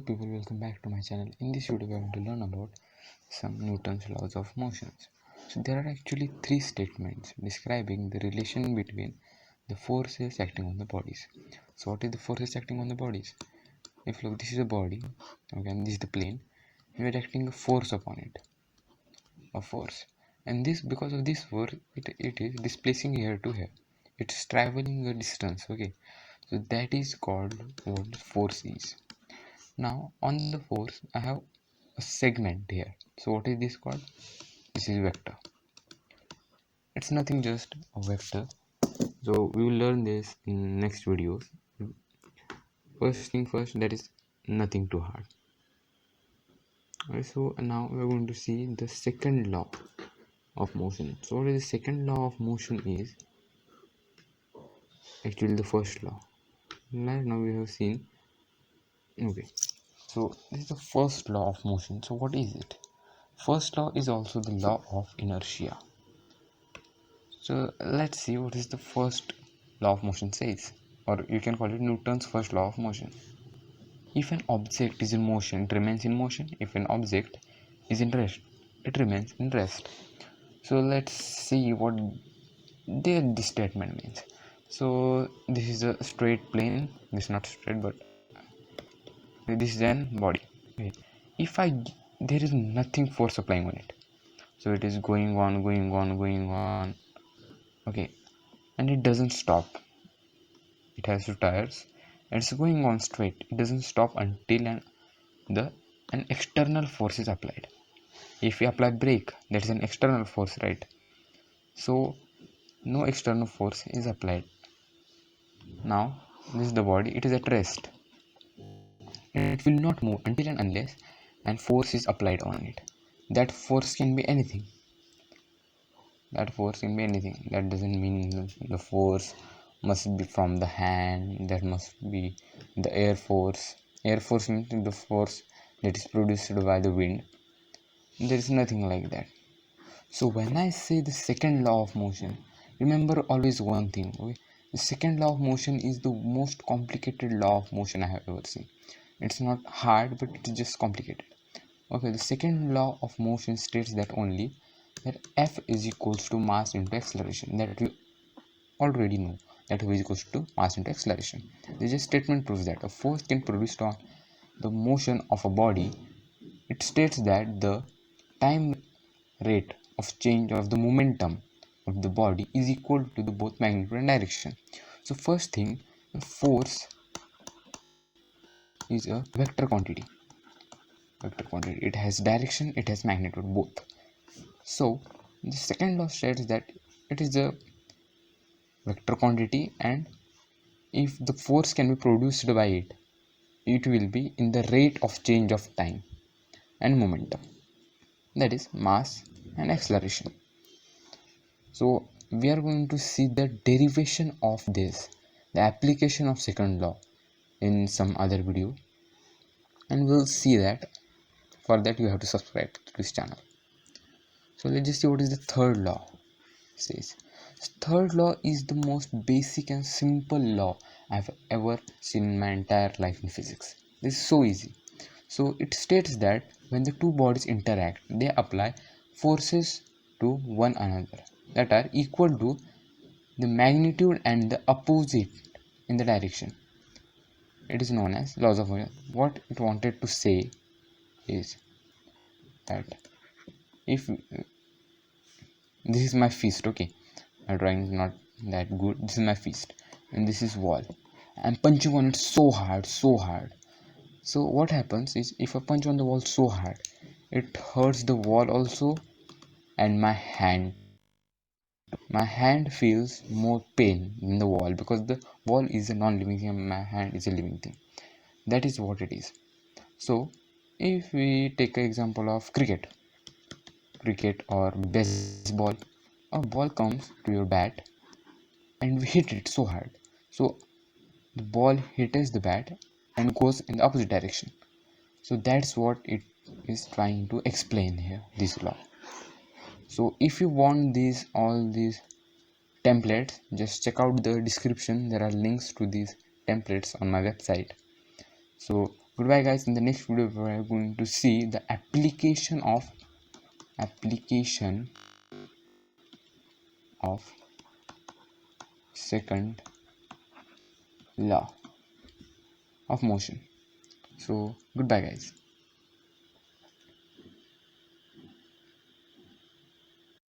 people, welcome back to my channel. In this video we are going to learn about some Newton's laws of motions. So there are actually three statements describing the relation between the forces acting on the bodies. So what is the forces acting on the bodies? If look, this is a body, okay, and this is the plane, and we are acting a force upon it, a force, and this, because of this force, it is displacing here to here, it's traveling a distance, okay. So that is called what force is. Now on the force I have a segment here. So what is this called? This is vector. It's nothing, just a vector. So we will learn this in next videos. First thing first, that is nothing too hard. Okay, so now we are going to see the second law of motion. So what is the second law of motion is actually the first law. Right now we have seen, okay, so this is the first law of motion. So what is it? First law is also the law of inertia. So let's see what is the first law of motion says, or you can call it Newton's first law of motion. If an object is in motion, it remains in motion. If an object is in rest, it remains in rest. So let's see what this statement means. So this is a straight plane. This is not straight, but this is an body. Okay. If there is nothing force applying on it, so it is going on, going on, going on. Okay, and it doesn't stop. It has two tires and it's going on straight. It doesn't stop until an external force is applied. If we apply brake, that is an external force, right? So no external force is applied. Now this is the body, it is at rest. It will not move until and unless and force is applied on it. That force can be anything. That doesn't mean the force must be from the hand. That must be the air force. Air force means the force that is produced by the wind. There is nothing like that. So when I say the second law of motion, remember always one thing, okay? The second law of motion is the most complicated law of motion I have ever seen. It's not hard, but it's just complicated. Okay, the second law of motion states that only that F is equals to mass into acceleration. That we already know, that F is equals to mass into acceleration. This statement proves that a force can produce on the motion of a body. It states that the time rate of change of the momentum of the body is equal to the both magnitude and direction. So first thing, the force is a vector quantity. It has direction, it has magnitude, both. So the second law states that it is a vector quantity, and if the force can be produced by it, it will be in the rate of change of time and momentum, that is mass and acceleration. So we are going to see the derivation of this, the application of second law, in some other video, and we'll see that. For that you have to subscribe to this channel. So let's just see what is the third law says. Third law is the most basic and simple law I've ever seen in my entire life in physics. This is so easy. So it states that when the two bodies interact, they apply forces to one another that are equal to the magnitude and the opposite in the direction. It is known as laws of motion. What it wanted to say is that if this is my fist, okay, my drawing is not that good, this is my fist and this is wall, I'm punching on it so hard. So what happens is, if I punch on the wall so hard, it hurts the wall also, and my hand feels more pain in the wall, because the wall is a non-living thing and my hand is a living thing. That is what it is. So if we take an example of cricket or baseball, a ball comes to your bat and we hit it so hard, so the ball hits the bat and goes in the opposite direction. So that's what it is trying to explain here, this law. So if you want all these templates, just check out the description. There are links to these templates on my website. So Goodbye guys. In the next video we are going to see the application of second law of motion. So goodbye guys.